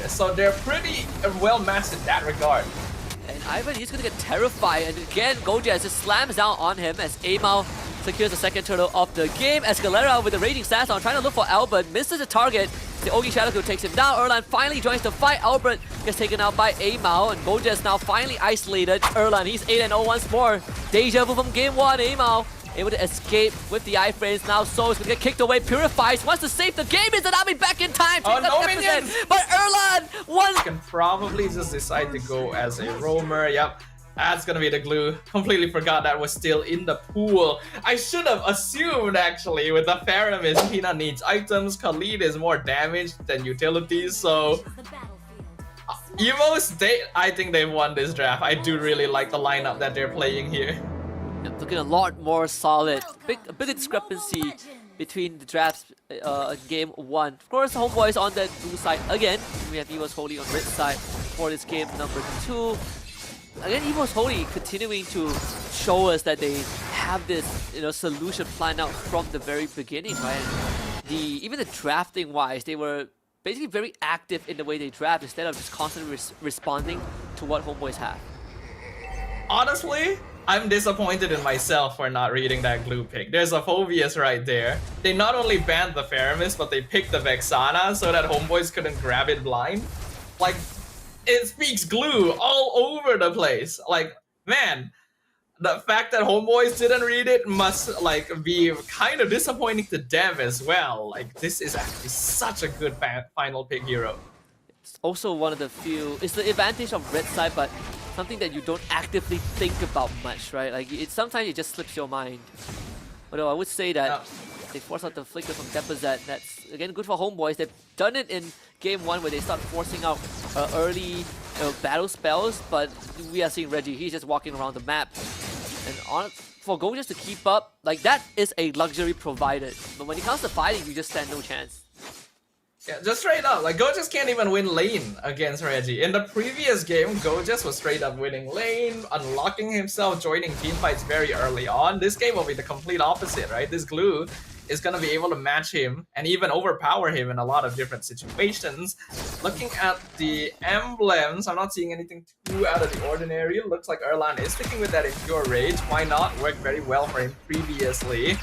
So they're pretty well matched in that regard. And Ivan, he's gonna get terrified, and again, Gojaz just slams down on him as Amao secures the second turtle of the game. Escalera with the Raging Sandstorm trying to look for Albert, misses the target. The Ogi Shadow takes him down. Erlan finally joins the fight. Albert gets taken out by Amao, and Gojaz now finally isolated. Erlan, he's 8-0 once more. Deja vu from game 1. Amao able to escape with the iframes. Now Soul's gonna get kicked away. Purifies, wants to save the game. Is Izanami back in time? Oh, no minions! But Erlan once can probably just decide to go as a roamer. Yep, that's gonna be the glue. Completely forgot that was still in the pool. I should have assumed actually with the Faramis, Peanut needs items. Khalid is more damaged than utilities, so EVOS, I think they won this draft. I do really like the lineup that they're playing here. Looking a lot more solid. A big discrepancy between the drafts in game 1. Of course, Homeboys on the blue side again. We have EVOS Holy on red side for this game number 2. Again, EVOS Holy continuing to show us that they have this solution planned out from the very beginning, right? Even the drafting wise, they were basically very active in the way they draft instead of just constantly responding to what Homeboys have. Honestly, I'm disappointed in myself for not reading that glue pick. There's a Phobius right there. They not only banned the Faramis, but they picked the Vexana so that Homeboys couldn't grab it blind. Like, it speaks glue all over the place. Like, man, the fact that Homeboys didn't read it must be kind of disappointing to them as well. Like, this is actually such a good final pick hero. It's also one of the few. It's the advantage of red side, but something that you don't actively think about much, right? Like, sometimes it just slips your mind. Although I would say that they force out the flicker from Deposit. That's again good for Homeboys. They've done it in game 1 where they start forcing out early battle spells, but we are seeing Reggie. He's just walking around the map. And for Gojaz to keep up, like, that is a luxury provided. But when it comes to fighting, you just stand no chance. Yeah, just straight up, like, Gojaz can't even win lane against Reggie. In the previous game, Gojaz was straight up winning lane, unlocking himself, joining teamfights very early on. This game will be the complete opposite, right? This glue is gonna be able to match him and even overpower him in a lot of different situations. Looking at the emblems, I'm not seeing anything too out of the ordinary. Looks like Erlan is sticking with that Impure Rage. Why not? Worked very well for him previously.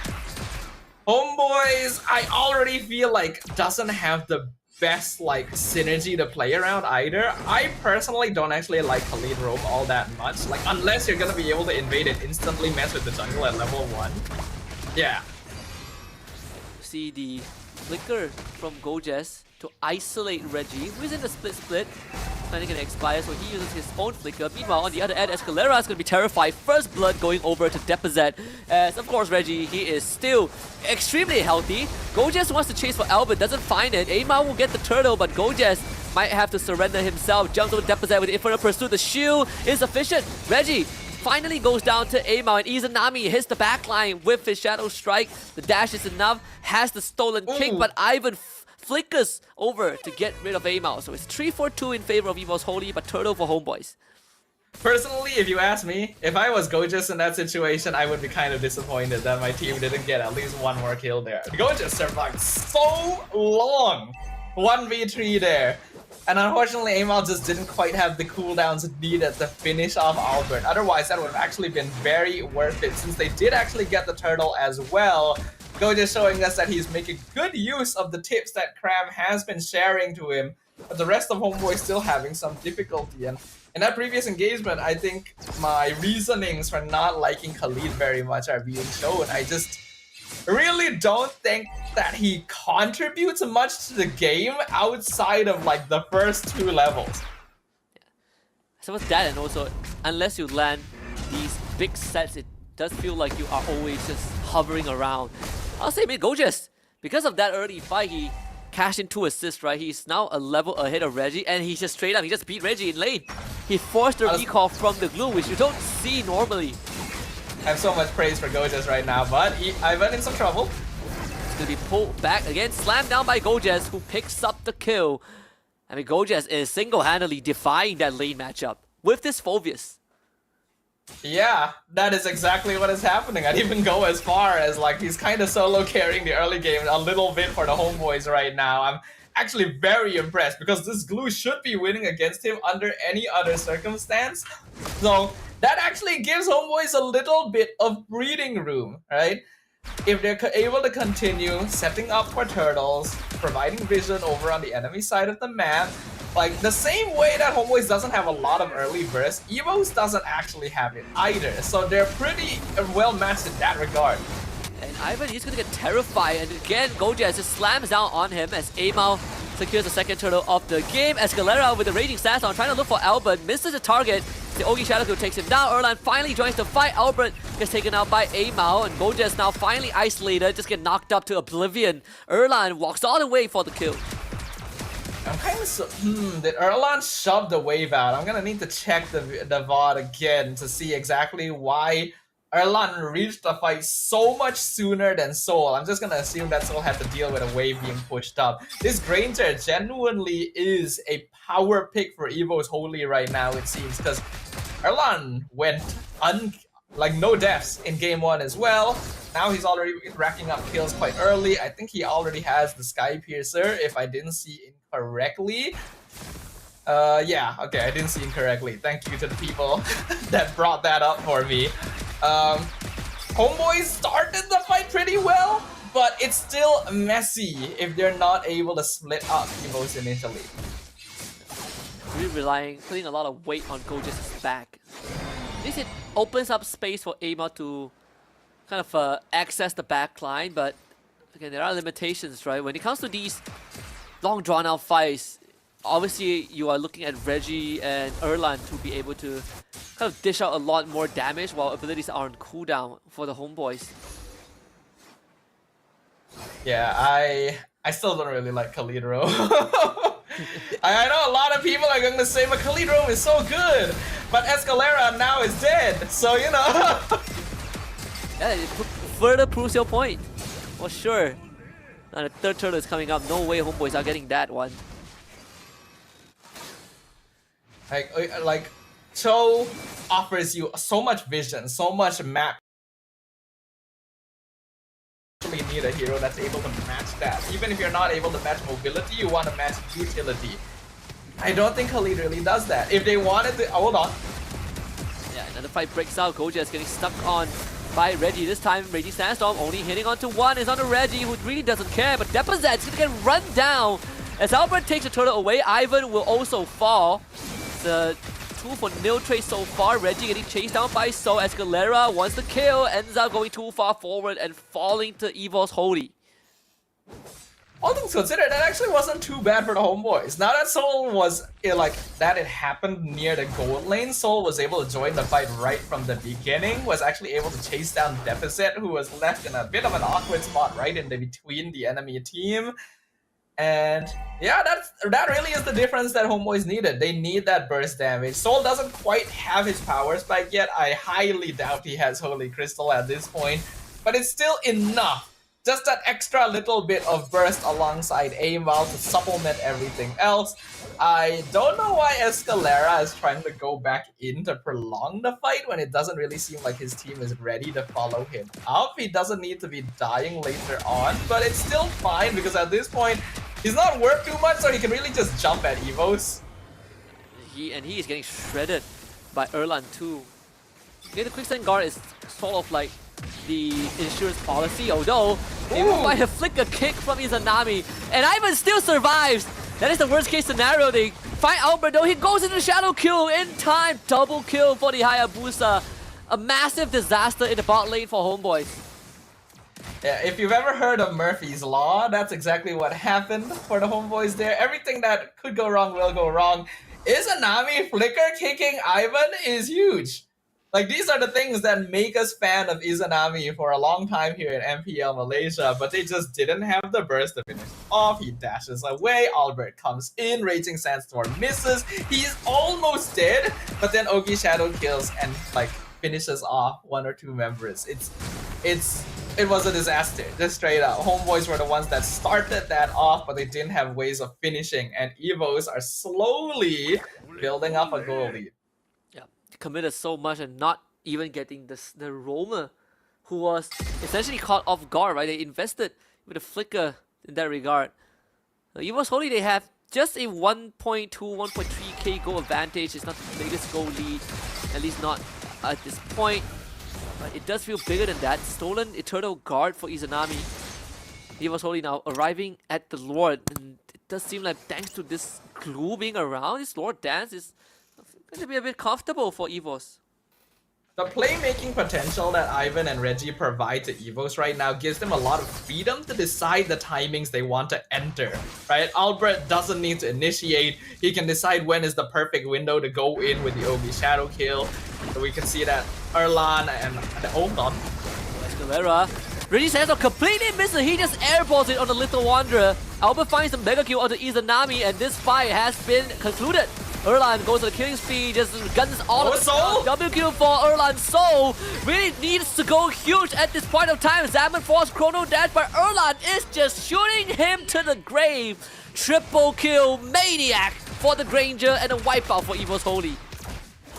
Homeboys, I already feel like doesn't have the best synergy to play around either. I personally don't actually like Khalid roam all that much. Like, unless you're gonna be able to invade and instantly mess with the jungle at level 1. Yeah. See the flicker from Gojaz to isolate Reggie, who is in the split. Planning can expire, so he uses his own flicker. Meanwhile, on the other end, Escalera is going to be terrified. First blood going over to Deposit. As, of course, Reggie, he is still extremely healthy. Gojaz wants to chase for Albert, doesn't find it. Amao will get the turtle, but Gojaz might have to surrender himself. Jumps over Deposit with the Infernal Pursuit. The shield is sufficient. Reggie finally goes down to Amao, and Izanami hits the backline with his Shadow Strike. The dash is enough, has the stolen kick, but Ivan flickers over to get rid of Amao. So it's 3-4-2 in favor of EVOS Holy, but turtle for Homeboys. Personally, if you ask me, if I was Gojaz in that situation, I would be kind of disappointed that my team didn't get at least one more kill there. Gojaz survived so long. 1v3 there. And unfortunately, Amao just didn't quite have the cooldowns needed to finish off Albert. Otherwise, that would have actually been very worth it, since they did actually get the turtle as well. Gojaz showing us that he's making good use of the tips that Cram has been sharing to him, but the rest of Homeboy still having some difficulty. And in that previous engagement, I think my reasonings for not liking Khalid very much are being shown. I just really don't think that he contributes much to the game outside of the first 2 levels. Yeah. So with that, and also, unless you land these big sets, it does feel like you are always just hovering around. I'll say Gojaz, because of that early fight, he cashed in 2 assists, right? He's now a level ahead of Reggie, and he just straight up, he just beat Reggie in lane. He forced the recall from the glue, which you don't see normally. I have so much praise for Gojaz right now, but Ivan in some trouble. It's gonna be pulled back again, slammed down by Gojaz, who picks up the kill. I mean, Gojaz is single-handedly defying that lane matchup with this Phobius. Yeah, that is exactly what is happening. I'd even go as far as he's kind of solo carrying the early game a little bit for the Homeboys right now. I'm actually very impressed because this glue should be winning against him under any other circumstance. So that actually gives Homeboys a little bit of breathing room, right? If they're able to continue setting up for turtles, providing vision over on the enemy side of the map, like the same way that Homeboys doesn't have a lot of early burst, EVOS doesn't actually have it either. So they're pretty well matched in that regard. And Ivan, he's gonna get terrified, and again, Gojas just slams down on him as Amao secures the second turtle of the game. Escalera with the raging stats on, trying to look for Albert, misses the target. The Ogi Shadow takes him down. Erlan finally joins the fight. Albert gets taken out by Amao, and Gojas now finally isolated, just get knocked up to oblivion. Erlan walks all the way for the kill. I'm kind of did Erlan shove the wave out? I'm gonna need to check the VOD again to see exactly why Erlan reached the fight so much sooner than Soul. I'm just gonna assume that Soul had to deal with a wave being pushed up. This Granger genuinely is a power pick for EVO's Holy right now, it seems, because Erlan went like no deaths in game 1 as well. Now he's already racking up kills quite early. I think he already has the Sky Piercer, if I didn't see incorrectly. Yeah, okay, I didn't see incorrectly. Thank you to the people that brought that up for me. Homeboys started the fight pretty well, but it's still messy if they're not able to split up EVOS initially. Really putting a lot of weight on Gojas' back. At least it opens up space for Amao to kind of access the back line, but again, there are limitations, right? When it comes to these long drawn-out fights, obviously you are looking at Reggie and Erlan to be able to kind of dish out a lot more damage while abilities are on cooldown for the Homeboys. Yeah, I still don't really like Kalidro. I know a lot of people are going to say, but Kalidro is so good, but Escalera now is dead, so you know. Yeah, it further proves your point, for sure. Now the third turtle is coming up, no way Homeboys are getting that one. Like Cho offers you so much vision, so much map. You need a hero that's able to match that. Even if you're not able to match mobility, you want to match utility. I don't think Khalid really does that. If they wanted to, hold on. Yeah, another fight breaks out. Gojas getting stuck on by Reggie. This time, Reggie Sandstorm only hitting onto one. Is on to Reggie, who really doesn't care. But Depozet's gonna get run down as Albert takes the turtle away. Ivan will also fall. The 2 for nil trade so far. Reggie getting chased down by So. Escalera wants the kill, ends up going too far forward and falling to EVO's Holy. All things considered, that actually wasn't too bad for the Homeboys. Now that Soul was like that, it happened near the gold lane. Soul was able to join the fight right from the beginning. Was actually able to chase down Deposit, who was left in a bit of an awkward spot right in between the enemy team. And yeah, that really is the difference that Homeboys needed. They need that burst damage. Soul doesn't quite have his power spike yet. I highly doubt he has Holy Crystal at this point, but it's still enough. Just that extra little bit of burst alongside Amao to supplement everything else. I don't know why Escalera is trying to go back in to prolong the fight when it doesn't really seem like his team is ready to follow him up. He doesn't need to be dying later on, but it's still fine because at this point, he's not worth too much, so he can really just jump at EVOS. He is getting shredded by Erlan too. Okay, the quicksand guard is sort of like the insurance policy, although they will find a flicker kick from Izanami, and Ivan still survives. That is the worst case scenario. They find Albert though, he goes into shadow kill in time, double kill for the Hayabusa. A massive disaster in the bot lane for Homeboys. Yeah, if you've ever heard of Murphy's Law, that's exactly what happened for the Homeboys there. Everything that could go wrong will go wrong. Izanami flicker kicking Ivan is huge. Like, these are the things that make us fan of Izanami for a long time here in MPL Malaysia, but they just didn't have the burst to finish off. He dashes away, Albert comes in, Raging Sandstorm misses, he's almost dead, but then Ogi Shadow kills and like finishes off 1 or 2 members. It was a disaster, just straight up. Homeboys were the ones that started that off, but they didn't have ways of finishing, and EVOs are slowly building up a goal lead. Committed so much and not even getting the roamer, who was essentially caught off guard, right? They invested with a flicker in that regard. EVOS Holy, they have just a 1.2, 1.3k goal advantage. It's not the biggest goal lead, at least not at this point. But it does feel bigger than that. Stolen Eternal Guard for Izanami. EVOS Holy now arriving at the Lord. And it does seem like thanks to this glue being around, this Lord dance is going to be a bit comfortable for EVOS. The playmaking potential that Ivan and Reggie provide to EVOS right now gives them a lot of freedom to decide the timings they want to enter, right? Albert doesn't need to initiate. He can decide when is the perfect window to go in with the Ogi Shadow Kill. So we can see that Erlan and hold on. Escalera. Reggie's hands are completely missing. He just airballs it on the Little Wanderer. Albert finds the Mega Kill onto Izanami, and this fight has been concluded. Erlan goes to the killing spree, just guns all of the double kill for Erlan. Soul really needs to go huge at this point of time. Zaman force chrono dash, but Erlan is just shooting him to the grave. Triple kill maniac for the Granger and a wipeout for EVOS Holy.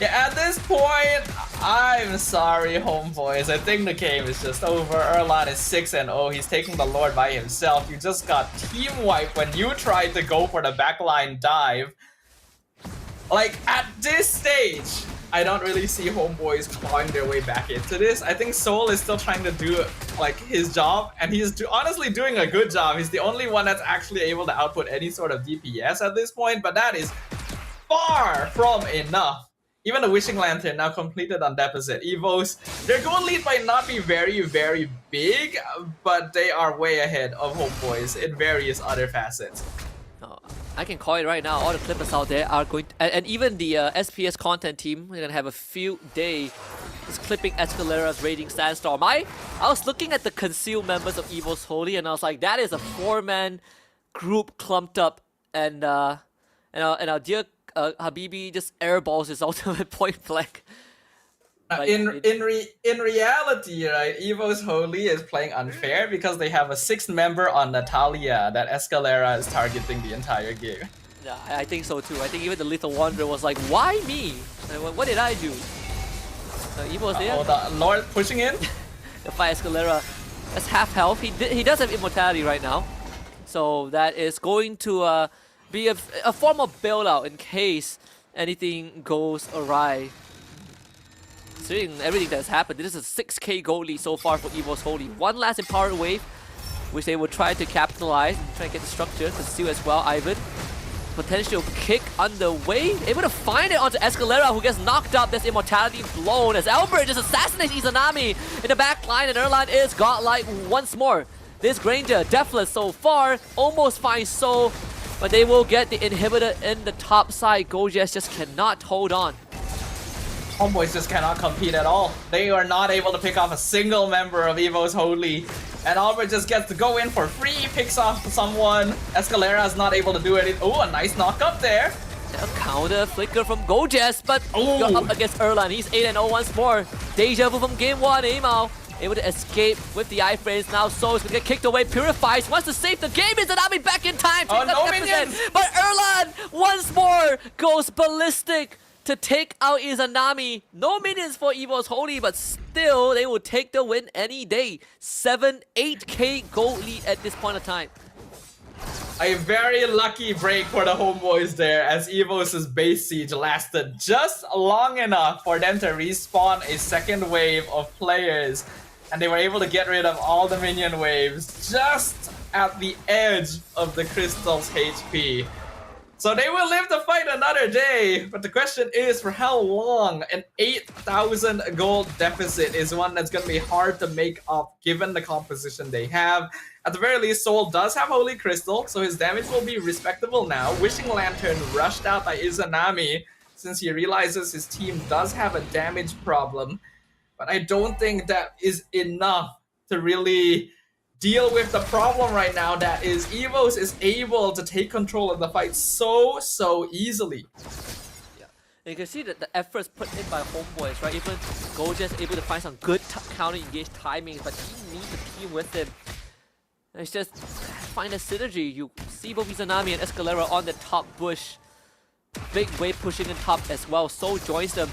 Yeah, at this point, I'm sorry, homeboys. I think the game is just over. Erlan is 6-0. He's taking the Lord by himself. You just got team wiped when you tried to go for the backline dive. Like, at this stage, I don't really see homeboys clawing their way back into this. I think Soul is still trying to do, like, his job, and he's honestly doing a good job. He's the only one that's actually able to output any sort of DPS at this point, but that is far from enough. Even the Wishing Lantern now completed on deposit. EVOS, their goal lead might not be very, very big, but they are way ahead of homeboys in various other facets. I can call it right now. All the clippers out there are going to, and even the SPS content team, they're gonna have a field day just clipping Escalera's Raging Sandstorm. I was looking at the concealed members of EVOS Holy, and I was like, that is a 4-man group clumped up, and our dear Habibi just airballs his ultimate point blank. Like, in reality, right, EVOS Holy is playing unfair because they have a 6th member on Natalia that Escalera is targeting the entire game. Yeah, I think so too. I think even the Lethal Wanderer was like, why me? Like, what did I do? EVOS there. Oh, the Lord pushing in. The fight Escalera. That's half health. He does have immortality right now. So that is going to be a form of bailout in case anything goes awry. Considering everything that's happened, this is a 6k goal lead so far for EVOS Holy. One last Empowered Wave, which they will try to capitalize and try to get the structure. Conceal as well, Ivan. Potential kick underway. Able to find it onto Escalera, who gets knocked up. There's immortality blown as Albert just assassinates Izanami in the back line, and Erlan is godlike once more. This Granger, deathless so far, almost finds Soul, but they will get the inhibitor in the top side. Gojes just cannot hold on. Homeboys just cannot compete at all. They are not able to pick off a single member of EVOS Holy. And Albert just gets to go in for free, picks off someone. Escalera is not able to do anything. Oh, a nice knock up there. A counter flicker from Gojes, but got up against Erlan. He's 8-0 once more. Deja vu from game 1, Amao. Able to escape with the iframes. Now Soul is going to get kicked away. Purifies, wants to save the game. Izanami back in time. Oh, no minions. But Erlan once more goes ballistic to take out Izanami. No minions for EVOS Holy, but still they will take the win any day. 8k gold lead at this point of time. A very lucky break for the homeboys there, as EVOS' base siege lasted just long enough for them to respawn a second wave of players, and they were able to get rid of all the minion waves just at the edge of the Crystal's HP. So they will live to fight another day, but the question is for how long? An 8,000 gold deficit is one that's going to be hard to make up given the composition they have. At the very least, Soul does have Holy Crystal, so his damage will be respectable now. Wishing Lantern rushed out by Izanami since he realizes his team does have a damage problem. But I don't think that is enough to really deal with the problem right now, that is EVOS is able to take control of the fight so easily. Yeah, and you can see that the efforts put in by homeboys, right? Even Gojes able to find some good counter engage timings, but he needs a team with him. And it's just find a synergy. You see both Izanami and Escalera on the top bush. Big wave pushing in top as well. Soul joins them.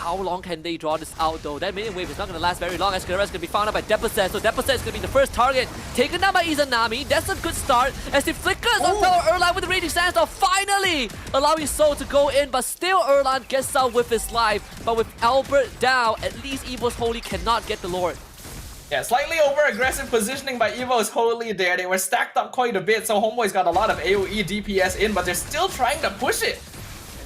How long can they draw this out though? That minion wave is not going to last very long. Escalera is going to be found out by JPeSportsGamingHub, so JPeSportsGamingHub is going to be the first target. Taken down by Izanami. That's a good start as he flickers on top of Erlan with the raging sandstorm, finally allowing Soul to go in, but still Erlan gets out with his life. But with Albert down, at least EVOS Holy cannot get the Lord. Yeah, slightly over-aggressive positioning by EVOS Holy there. They were stacked up quite a bit, so Homeboys got a lot of AoE DPS in, but they're still trying to push it.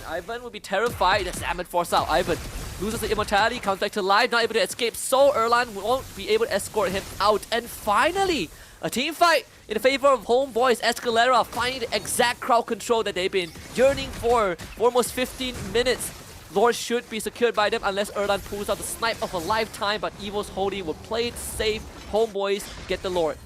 Ivan will be terrified. The Salmon force out. Ivan loses the immortality, comes back to life, not able to escape. So Erlan won't be able to escort him out. And finally, a team fight in favor of Homeboys. Escalera finding the exact crowd control that they've been yearning for almost 15 minutes. Lord should be secured by them unless Erlan pulls out the snipe of a lifetime, but EVOS Holy will play it safe. Homeboys get the Lord.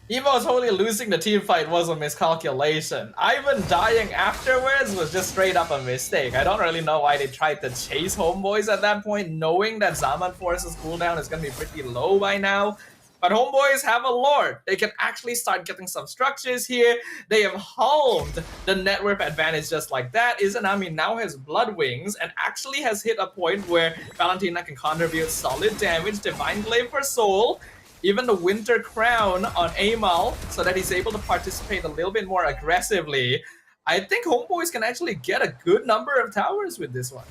EVOS Holy losing the team fight was a miscalculation. Ivan dying afterwards was just straight up a mistake. I don't really know why they tried to chase Homeboys at that point, knowing that Zaman Force's cooldown is going to be pretty low by now. But Homeboys have a Lord. They can actually start getting some structures here. They have halved the net worth advantage just like that. Izanami now has Blood Wings and actually has hit a point where Valentina can contribute solid damage. Divine Glaive for Soul. Even the Winter Crown on Amal so that he's able to participate a little bit more aggressively. I think Homeboys can actually get a good number of towers with this one.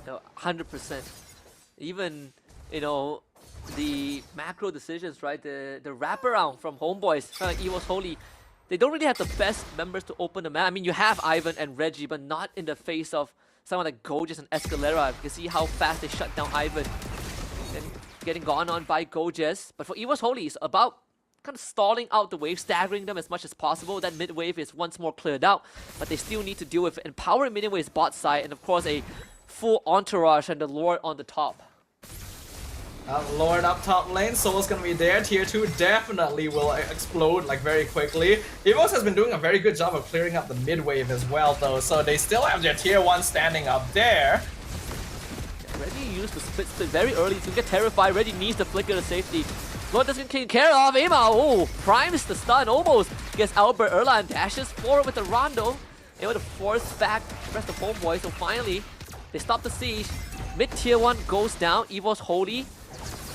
No, 100%. Even, you know, the macro decisions, right? The wraparound from Homeboys, kind of like EVOS Holy, they don't really have the best members to open the map. I mean, you have Ivan and Reggie, but not in the face of someone like Goges and Escalera. You can see how fast they shut down Ivan. And getting gone on by Goges. But for EVOS Holy, it's about kind of stalling out the wave, staggering them as much as possible. That mid wave is once more cleared out, but they still need to deal with empowering mid waves bot side, and of course a full entourage and the Lord on the top. Lord up top lane, Soul's gonna be there. Tier 2 definitely will explode like very quickly. EVOS has been doing a very good job of clearing up the mid wave as well though, so they still have their tier 1 standing up there. Reggie used the split very early to get terrified. Reggie needs the flicker to safety. Lord doesn't take care of Ema. Oh, primes the stun almost. Gets Albert Erlan, dashes forward with the Rondo. Able to force back the rest of Homeboy. So finally, they stop the siege. Mid tier 1 goes down. EVOS Holy.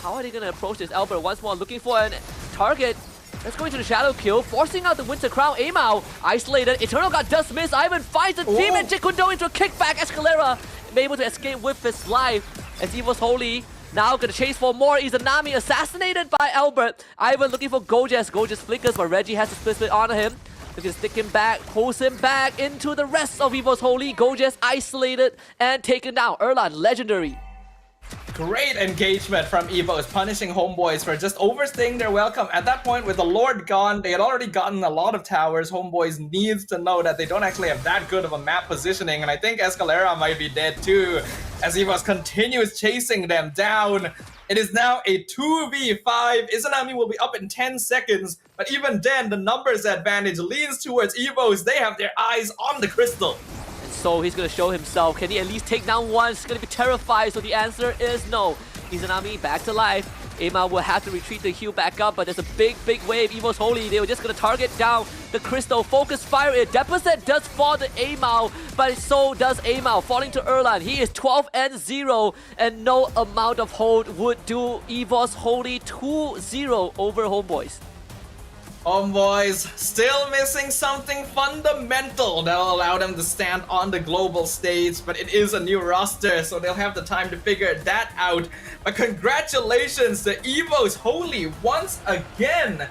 How are they going to approach this? Albert once more looking for a target. Let's go into the shadow kill, forcing out the Winter Crown. Amao isolated. Eternal God does miss. Ivan finds the team and Jikundo into a kickback. Escalera able to escape with his life as EVOS Holy now gonna chase for more. Izanami assassinated by Albert. Ivan looking for Goges. Goges flickers, but Reggie has to split on him. They can stick him back, pulls him back into the rest of EVOS Holy. Goges isolated and taken down. Erlan, legendary. Great engagement from EVOS, punishing Homeboys for just overstaying their welcome. At that point, with the Lord gone, they had already gotten a lot of towers. Homeboys needs to know that they don't actually have that good of a map positioning, and I think Escalera might be dead too, as EVOS continues chasing them down. It is now a 2v5. Izanami will be up in 10 seconds, but even then, the numbers advantage leans towards EVOS. They have their eyes on the crystal. So he's going to show himself. Can he at least take down one? He's going to be terrified. So the answer is no. Izanami back to life. Ema will have to retreat the heal back up, but there's a big wave. EVOS Holy, they were just going to target down the crystal. Focus fire it. JPeSportsGamingHub does fall to Amao, but so does Amao, falling to Erlan. He is 12-0, and no amount of hold would do EVOS Holy 2-0 over Homeboys. Homeboys still missing something fundamental that'll allow them to stand on the global stage, but it is a new roster, so they'll have the time to figure that out. But congratulations to EVOS Holy once again.